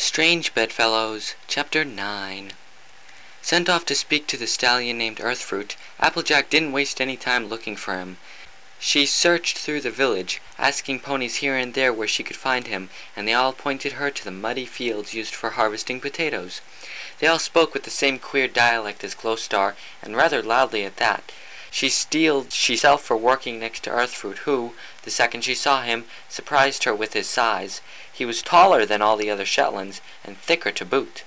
Strange Bedfellows, Chapter 9. Sent off to speak to the stallion named Earthfruit, Applejack didn't waste any time looking for him. She searched through the village, asking ponies here and there where she could find him, and they all pointed her to the muddy fields used for harvesting potatoes. They all spoke with the same queer dialect as Glowstar, and rather loudly at that. She steeled herself for working next to Earthfruit, who, the second she saw him, surprised her with his size. He was taller than all the other Shetlands, and thicker to boot.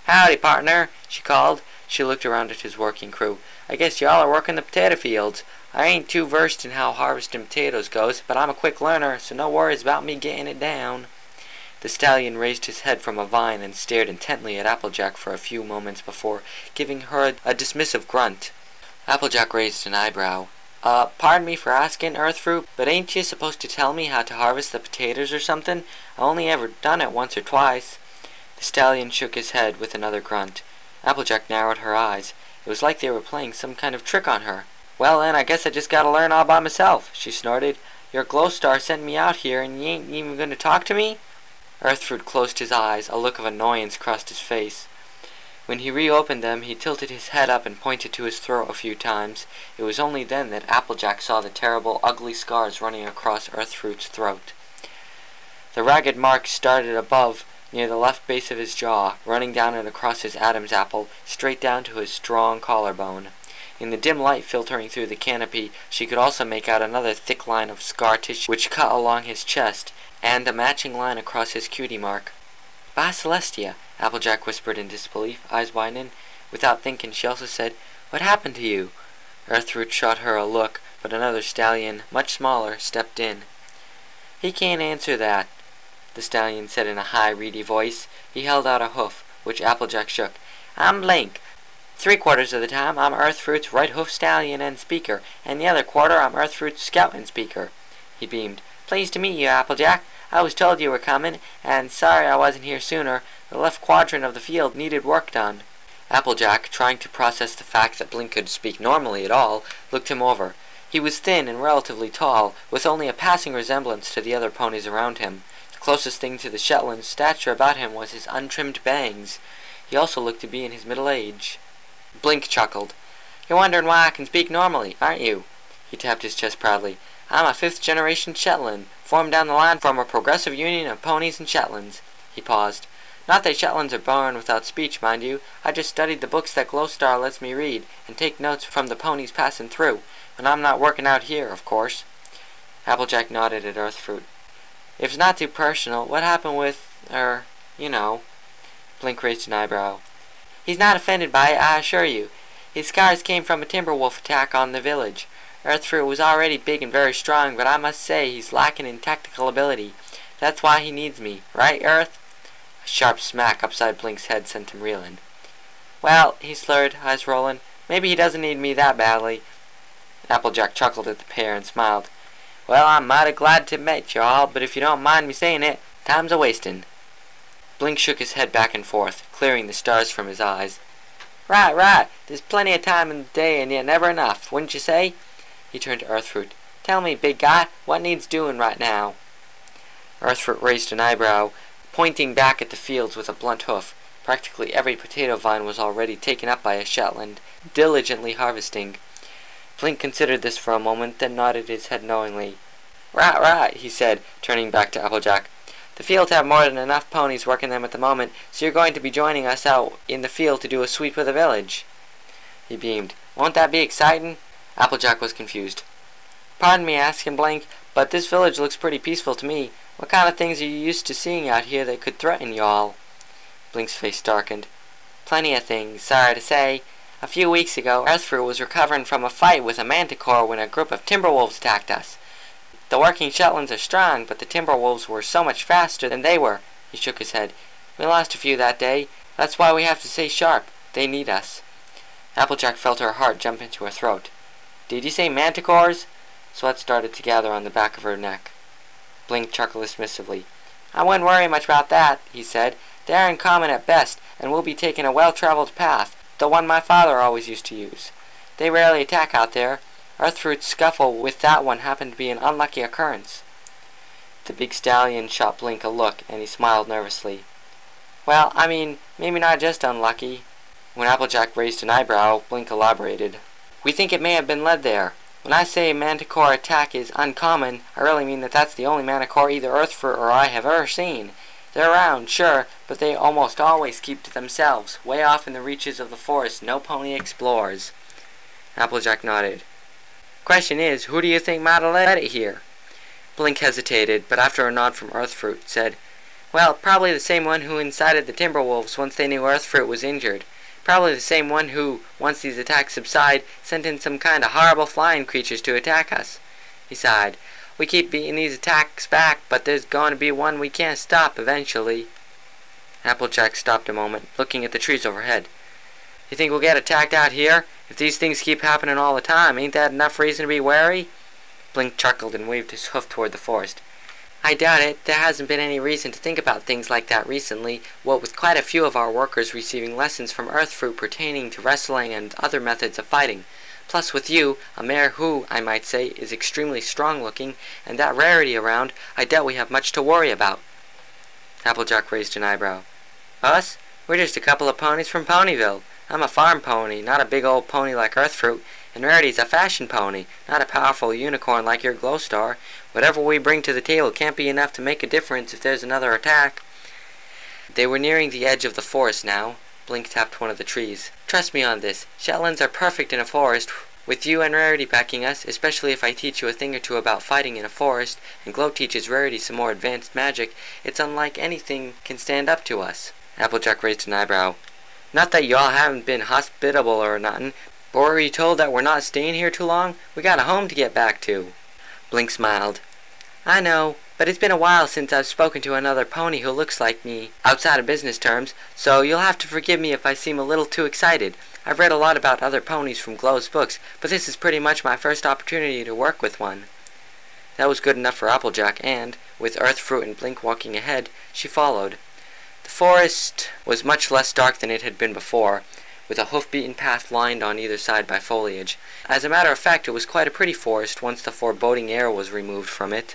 "Howdy, partner," she called. She looked around at his working crew. "I guess y'all are working the potato fields. I ain't too versed in how harvesting potatoes goes, but I'm a quick learner, so no worries about me getting it down." The stallion raised his head from a vine and stared intently at Applejack for a few moments before giving her a dismissive grunt. Applejack raised an eyebrow. Pardon me for asking, Earthfruit, but ain't you supposed to tell me how to harvest the potatoes or something? I only ever done it once or twice." The stallion shook his head with another grunt. Applejack narrowed her eyes. It was like they were playing some kind of trick on her. "Well then, I guess I just gotta learn all by myself," she snorted. "Your Glowstar sent me out here, and you ain't even gonna talk to me?" Earthfruit closed his eyes. A look of annoyance crossed his face. When he reopened them, he tilted his head up and pointed to his throat a few times. It was only then that Applejack saw the terrible, ugly scars running across Earthfruit's throat. The ragged marks started above, near the left base of his jaw, running down and across his Adam's apple, straight down to his strong collarbone. In the dim light filtering through the canopy, she could also make out another thick line of scar tissue which cut along his chest, and a matching line across his cutie mark. "By Celestia," Applejack whispered in disbelief, eyes widening. Without thinking, she also said, "What happened to you?" Earthfruit shot her a look, but another stallion, much smaller, stepped in. "He can't answer that," the stallion said in a high, reedy voice. He held out a hoof, which Applejack shook. "I'm Blink. 3/4 of the time I'm Earthfruit's right hoof stallion and speaker, and the other quarter I'm Earthfruit's scout and speaker." He beamed. "Pleased to meet you, Applejack. I was told you were coming, and sorry I wasn't here sooner. The left quadrant of the field needed work done." Applejack, trying to process the fact that Blink could speak normally at all, looked him over. He was thin and relatively tall, with only a passing resemblance to the other ponies around him. The closest thing to the Shetland's stature about him was his untrimmed bangs. He also looked to be in his middle age. Blink chuckled. "You're wondering why I can speak normally, aren't you?" He tapped his chest proudly. "I'm a 5th-generation Shetland, formed down the line from a progressive union of ponies and Shetlands." He paused. "Not that Shetlands are born without speech, mind you. I just studied the books that Glowstar lets me read, and take notes from the ponies passing through, when I'm not working out here, of course." Applejack nodded at Earthfruit. "If it's not too personal, what happened with, you know?" Blink raised an eyebrow. "He's not offended by it, I assure you. His scars came from a timber wolf attack on the village. Earthfruit was already big and very strong, but I must say he's lacking in tactical ability. That's why he needs me. Right, Earth?" A sharp smack upside Blink's head sent him reeling. "Well," he slurred, eyes rolling, "maybe he doesn't need me that badly." Applejack chuckled at the pair and smiled. "Well, I'm mighty glad to meet you all, but if you don't mind me saying it, time's a-wasting." Blink shook his head back and forth, clearing the stars from his eyes. Right. There's plenty of time in the day, and yet never enough, wouldn't you say?" He turned to Earthfruit. "Tell me, big guy, what needs doing right now?" Earthfruit raised an eyebrow, pointing back at the fields with a blunt hoof. Practically every potato vine was already taken up by a Shetland, diligently harvesting. Blink considered this for a moment, then nodded his head knowingly. Right, he said, turning back to Applejack. "The fields have more than enough ponies working them at the moment, so you're going to be joining us out in the field to do a sweep of the village." He beamed. "Won't that be exciting?" Applejack was confused. "Pardon me asking, Blink, but this village looks pretty peaceful to me. What kind of things are you used to seeing out here that could threaten you all?" Blink's face darkened. "Plenty of things, sorry to say. A few weeks ago, Earthfruit was recovering from a fight with a manticore when a group of timber wolves attacked us. The working Shetlands are strong, but the timber wolves were so much faster than they were." He shook his head. "We lost a few that day. That's why we have to stay sharp. They need us." Applejack felt her heart jump into her throat. "Did you say manticores?" Sweat started to gather on the back of her neck. Blink chuckled dismissively. "I wouldn't worry much about that," he said. "They're uncommon at best, and we'll be taking a well-traveled path, the one my father always used to use. They rarely attack out there. Earthfruit's scuffle with that one happened to be an unlucky occurrence." The big stallion shot Blink a look, and he smiled nervously. Well, I mean, maybe not just unlucky. When Applejack raised an eyebrow, Blink elaborated. We think it may have been led there. When I say manticore attack is uncommon, I really mean that that's the only manticore either Earthfruit or I have ever seen. They're around, sure, but they almost always keep to themselves, way off in the reaches of the forest no pony explores. Applejack nodded. Question is, who do you think might have led it here? Blink hesitated, but after a nod from Earthfruit, said, Well, probably the same one who incited the Timberwolves once they knew Earthfruit was injured. Probably the same one who, once these attacks subside, sent in some kind of horrible flying creatures to attack us. He sighed. We keep beating these attacks back, but there's going to be one we can't stop eventually. Applejack stopped a moment, looking at the trees overhead. You think we'll get attacked out here? If these things keep happening all the time, ain't that enough reason to be wary? Blink chuckled and waved his hoof toward the forest. I doubt it. There hasn't been any reason to think about things like that recently, what with quite a few of our workers receiving lessons from Earthfruit pertaining to wrestling and other methods of fighting. Plus with you, a mare who, I might say, is extremely strong-looking, and that rarity around, I doubt we have much to worry about. Applejack raised an eyebrow. Us? We're just a couple of ponies from Ponyville. I'm a farm pony, not a big old pony like Earthfruit, and Rarity's a fashion pony, not a powerful unicorn like your Glowstar. Whatever we bring to the table can't be enough to make a difference if there's another attack. They were nearing the edge of the forest now. Blink tapped one of the trees. Trust me on this. Shetlands are perfect in a forest. With you and Rarity backing us, especially if I teach you a thing or two about fighting in a forest, and Glow teaches Rarity some more advanced magic, it's unlike anything can stand up to us. Applejack raised an eyebrow. Not that y'all haven't been hospitable or nothing, but were you told that we're not staying here too long? We got a home to get back to. Blink smiled. I know, but it's been a while since I've spoken to another pony who looks like me, outside of business terms, so you'll have to forgive me if I seem a little too excited. I've read a lot about other ponies from Glow's books, but this is pretty much my first opportunity to work with one. That was good enough for Applejack, and, with Earthfruit and Blink walking ahead, she followed. The forest was much less dark than it had been before, with a hoof-beaten path lined on either side by foliage. As a matter of fact, it was quite a pretty forest once the foreboding air was removed from it.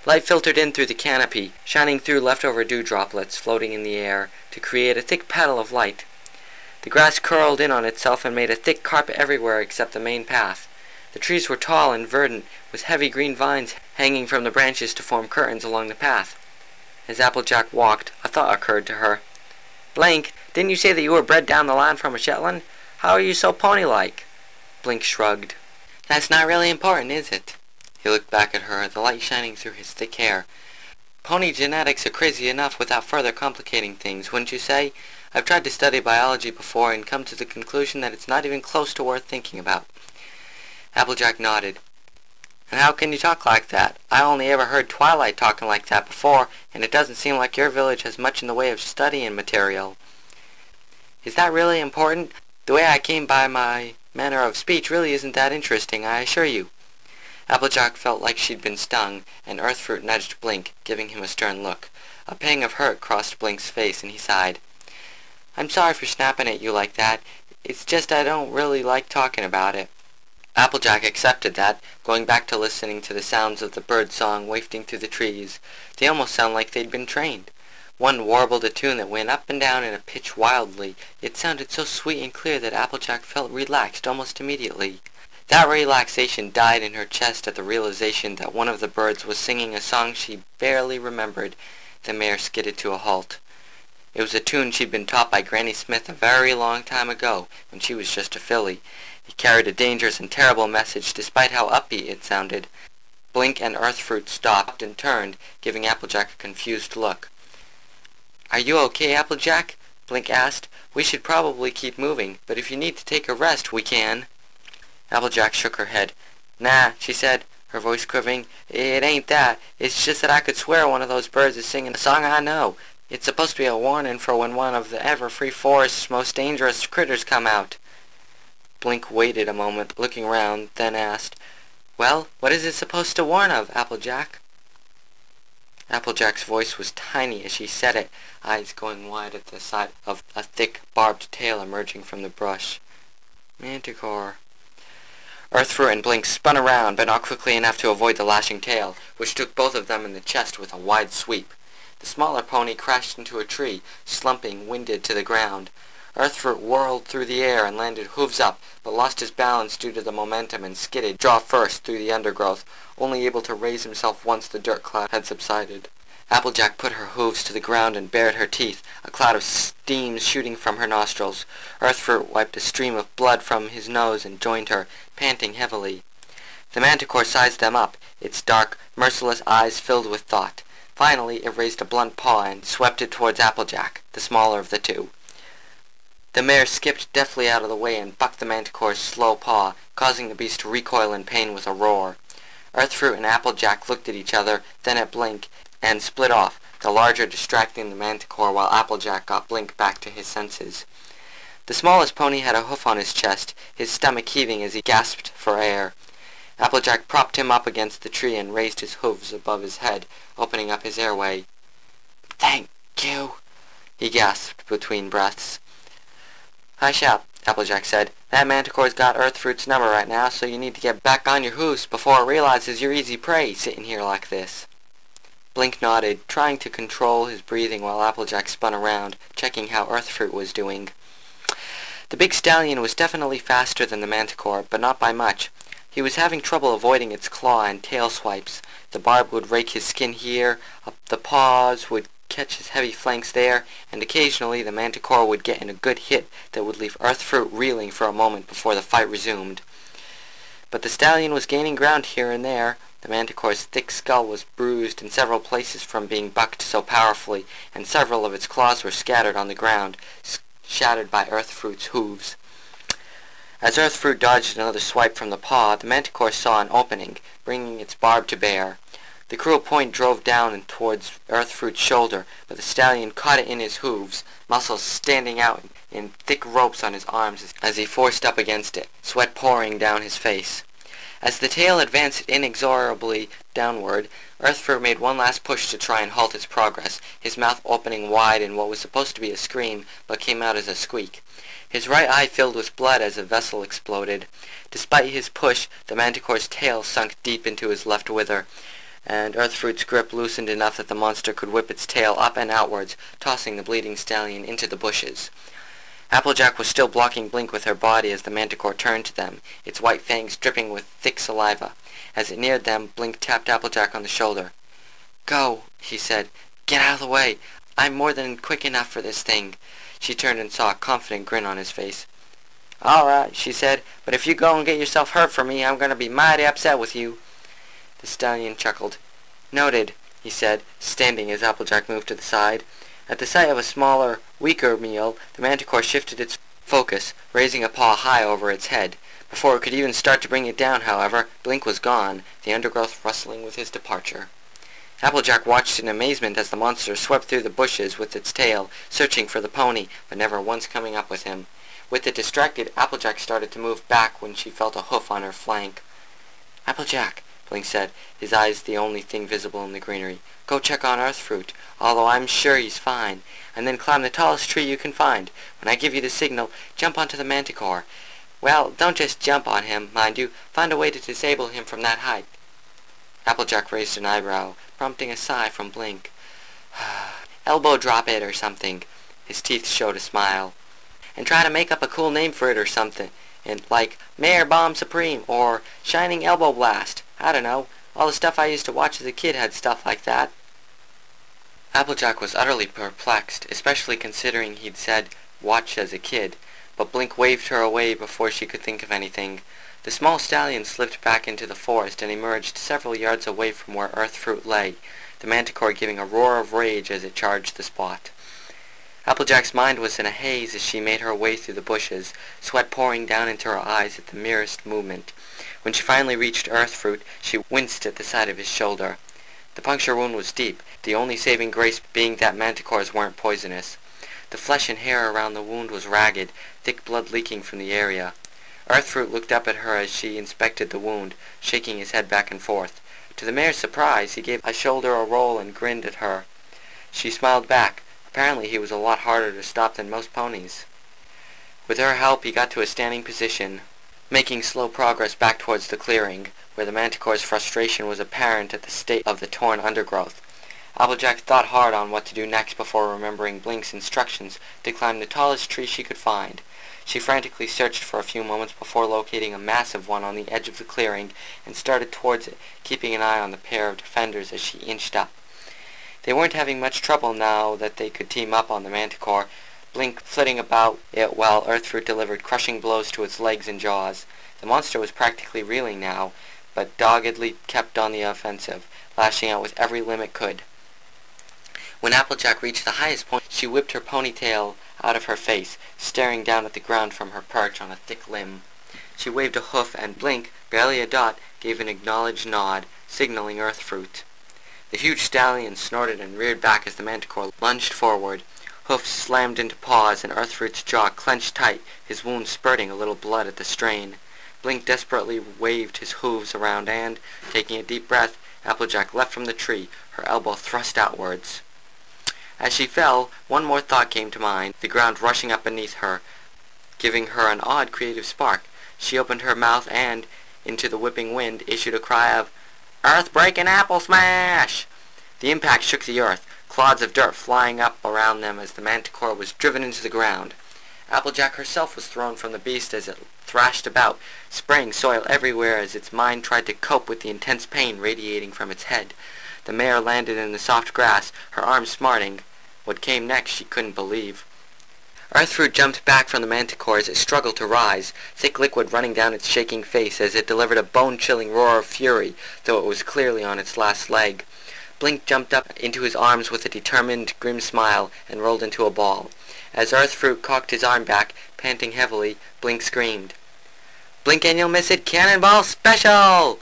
Light filtered in through the canopy, shining through leftover dew droplets floating in the air to create a thick petal of light. The grass curled in on itself and made a thick carpet everywhere except the main path. The trees were tall and verdant, with heavy green vines hanging from the branches to form curtains along the path. As Applejack walked, a thought occurred to her. Blink, didn't you say that you were bred down the line from a Shetland? How are you so pony-like? Blink shrugged. That's not really important, is it? He looked back at her, the light shining through his thick hair. Pony genetics are crazy enough without further complicating things, wouldn't you say? I've tried to study biology before and come to the conclusion that it's not even close to worth thinking about. Applejack nodded. And how can you talk like that? I only ever heard Twilight talking like that before, and it doesn't seem like your village has much in the way of studying material. Is that really important? The way I came by my manner of speech really isn't that interesting, I assure you. Applejack felt like she'd been stung, and Earthfruit nudged Blink, giving him a stern look. A pang of hurt crossed Blink's face, and he sighed. I'm sorry for snapping at you like that. It's just I don't really like talking about it. Applejack accepted that, going back to listening to the sounds of the bird song wafting through the trees. They almost sounded like they'd been trained. One warbled a tune that went up and down in a pitch wildly. It sounded so sweet and clear that Applejack felt relaxed almost immediately. That relaxation died in her chest at the realization that one of the birds was singing a song she barely remembered. The mare skidded to a halt. It was a tune she'd been taught by Granny Smith a very long time ago, when she was just a filly. It carried a dangerous and terrible message, despite how upbeat it sounded. Blink and Earthfruit stopped and turned, giving Applejack a confused look. Are you okay, Applejack? Blink asked. We should probably keep moving, but if you need to take a rest, we can. Applejack shook her head. Nah, she said, her voice quivering. It ain't that. It's just that I could swear one of those birds is singing a song I know. It's supposed to be a warning for when one of the ever-free forest's most dangerous critters come out. Blink waited a moment, looking round, then asked, Well, what is it supposed to warn of, Applejack? Applejack's voice was tiny as she said it, eyes going wide at the sight of a thick, barbed tail emerging from the brush. Manticore. Earthfruit and Blink spun around, but not quickly enough to avoid the lashing tail, which took both of them in the chest with a wide sweep. The smaller pony crashed into a tree, slumping, winded, to the ground. Earthfruit whirled through the air and landed hooves up, but lost his balance due to the momentum and skidded jaw first through the undergrowth, only able to raise himself once the dirt cloud had subsided. Applejack put her hooves to the ground and bared her teeth, a cloud of steam shooting from her nostrils. Earthfruit wiped a stream of blood from his nose and joined her, panting heavily. The manticore sized them up, its dark, merciless eyes filled with thought. Finally, it raised a blunt paw and swept it towards Applejack, the smaller of the two. The mare skipped deftly out of the way and bucked the manticore's slow paw, causing the beast to recoil in pain with a roar. Earthfruit and Applejack looked at each other, then at Blink, and split off, the larger distracting the manticore while Applejack got Blink back to his senses. The smallest pony had a hoof on his chest, his stomach heaving as he gasped for air. Applejack propped him up against the tree and raised his hooves above his head, opening up his airway. "Thank you," he gasped between breaths. "Hush up," Applejack said. "That manticore's got Earthfruit's number right now, so you need to get back on your hooves before it realizes you're easy prey sitting here like this." Blink nodded, trying to control his breathing while Applejack spun around, checking how Earthfruit was doing. The big stallion was definitely faster than the manticore, but not by much. He was having trouble avoiding its claw and tail swipes. The barb would rake his skin here, the paws would catch his heavy flanks there, and occasionally the manticore would get in a good hit that would leave Earthfruit reeling for a moment before the fight resumed. But the stallion was gaining ground here and there. The manticore's thick skull was bruised in several places from being bucked so powerfully, and several of its claws were scattered on the ground, shattered by Earthfruit's hooves. As Earthfruit dodged another swipe from the paw, the manticore saw an opening, bringing its barb to bear. The cruel point drove down and towards Earthfruit's shoulder, but the stallion caught it in his hooves, muscles standing out in thick ropes on his arms as he forced up against it, sweat pouring down his face. As the tail advanced inexorably downward, Earthfruit made one last push to try and halt its progress, his mouth opening wide in what was supposed to be a scream, but came out as a squeak. His right eye filled with blood as a vessel exploded. Despite his push, the manticore's tail sunk deep into his left wither, and Earthfruit's grip loosened enough that the monster could whip its tail up and outwards, tossing the bleeding stallion into the bushes. Applejack was still blocking Blink with her body as the manticore turned to them, its white fangs dripping with thick saliva. As it neared them, Blink tapped Applejack on the shoulder. "Go," he said. "Get out of the way. I'm more than quick enough for this thing." She turned and saw a confident grin on his face. "All right," she said, "but if you go and get yourself hurt for me, I'm going to be mighty upset with you." The stallion chuckled. "Noted," he said, standing as Applejack moved to the side. At the sight of a smaller, weaker meal, the manticore shifted its focus, raising a paw high over its head. Before it could even start to bring it down, however, Blink was gone, the undergrowth rustling with his departure. Applejack watched in amazement as the monster swept through the bushes with its tail, searching for the pony, but never once coming up with him. With it distracted, Applejack started to move back when she felt a hoof on her flank. "Applejack," Blink said, his eyes the only thing visible in the greenery. "Go check on Earthfruit, although I'm sure he's fine, and then climb the tallest tree you can find. When I give you the signal, jump onto the manticore. Well, don't just jump on him, mind you. Find a way to disable him from that height." Applejack raised an eyebrow, prompting a sigh from Blink. "Elbow drop it or something." His teeth showed a smile. "And try to make up a cool name for it or something, and like Mare Bomb Supreme or Shining Elbow Blast. I don't know. All the stuff I used to watch as a kid had stuff like that." Applejack was utterly perplexed, especially considering he'd said watch as a kid, but Blink waved her away before she could think of anything. The small stallion slipped back into the forest and emerged several yards away from where Earthfruit lay, the manticore giving a roar of rage as it charged the spot. Applejack's mind was in a haze as she made her way through the bushes, sweat pouring down into her eyes at the merest movement. When she finally reached Earthfruit, she winced at the sight of his shoulder. The puncture wound was deep, the only saving grace being that manticores weren't poisonous. The flesh and hair around the wound was ragged, thick blood leaking from the area. Earthfruit looked up at her as she inspected the wound, shaking his head back and forth. To the mare's surprise, he gave a shoulder a roll and grinned at her. She smiled back. Apparently he was a lot harder to stop than most ponies. With her help, he got to a standing position, making slow progress back towards the clearing, where the manticore's frustration was apparent at the state of the torn undergrowth. Applejack thought hard on what to do next before remembering Blink's instructions to climb the tallest tree she could find. She frantically searched for a few moments before locating a massive one on the edge of the clearing and started towards it, keeping an eye on the pair of defenders as she inched up. They weren't having much trouble now that they could team up on the manticore, Blink flitting about it while Earthfruit delivered crushing blows to its legs and jaws. The monster was practically reeling now, but doggedly kept on the offensive, lashing out with every limb it could. When Applejack reached the highest point, she whipped her ponytail out of her face, staring down at the ground from her perch on a thick limb. She waved a hoof, and Blink, barely a dot, gave an acknowledged nod, signaling Earthfruit. The huge stallion snorted and reared back as the manticore lunged forward. Hoofs slammed into paws, and Earthfruit's jaw clenched tight, his wound spurting a little blood at the strain. Blink desperately waved his hooves around and, taking a deep breath, Applejack leapt from the tree, her elbow thrust outwards. As she fell, one more thought came to mind, the ground rushing up beneath her, giving her an odd creative spark. She opened her mouth and, into the whipping wind, issued a cry of, "Earth-breaking apple smash!" The impact shook the earth, clods of dirt flying up around them as the manticore was driven into the ground. Applejack herself was thrown from the beast as it thrashed about, spraying soil everywhere as its mind tried to cope with the intense pain radiating from its head. The mare landed in the soft grass, her arm smarting. What came next she couldn't believe. Earthfruit jumped back from the manticore as it struggled to rise, thick liquid running down its shaking face as it delivered a bone-chilling roar of fury, though it was clearly on its last leg. Blink jumped up into his arms with a determined, grim smile and rolled into a ball. As Earthfruit cocked his arm back, panting heavily, Blink screamed, "Blink and you'll miss it, cannonball special!"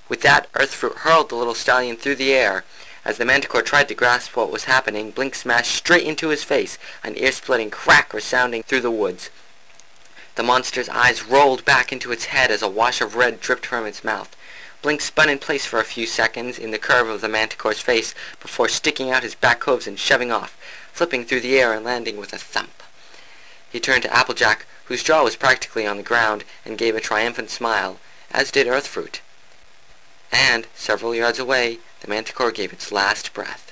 With that, Earthfruit hurled the little stallion through the air. As the manticore tried to grasp what was happening, Blink smashed straight into his face, an ear-splitting crack resounding through the woods. The monster's eyes rolled back into its head as a wash of red dripped from its mouth. Blink spun in place for a few seconds in the curve of the manticore's face before sticking out his back hooves and shoving off, flipping through the air and landing with a thump. He turned to Applejack, whose jaw was practically on the ground, and gave a triumphant smile, as did Earthfruit. And, several yards away, the manticore gave its last breath.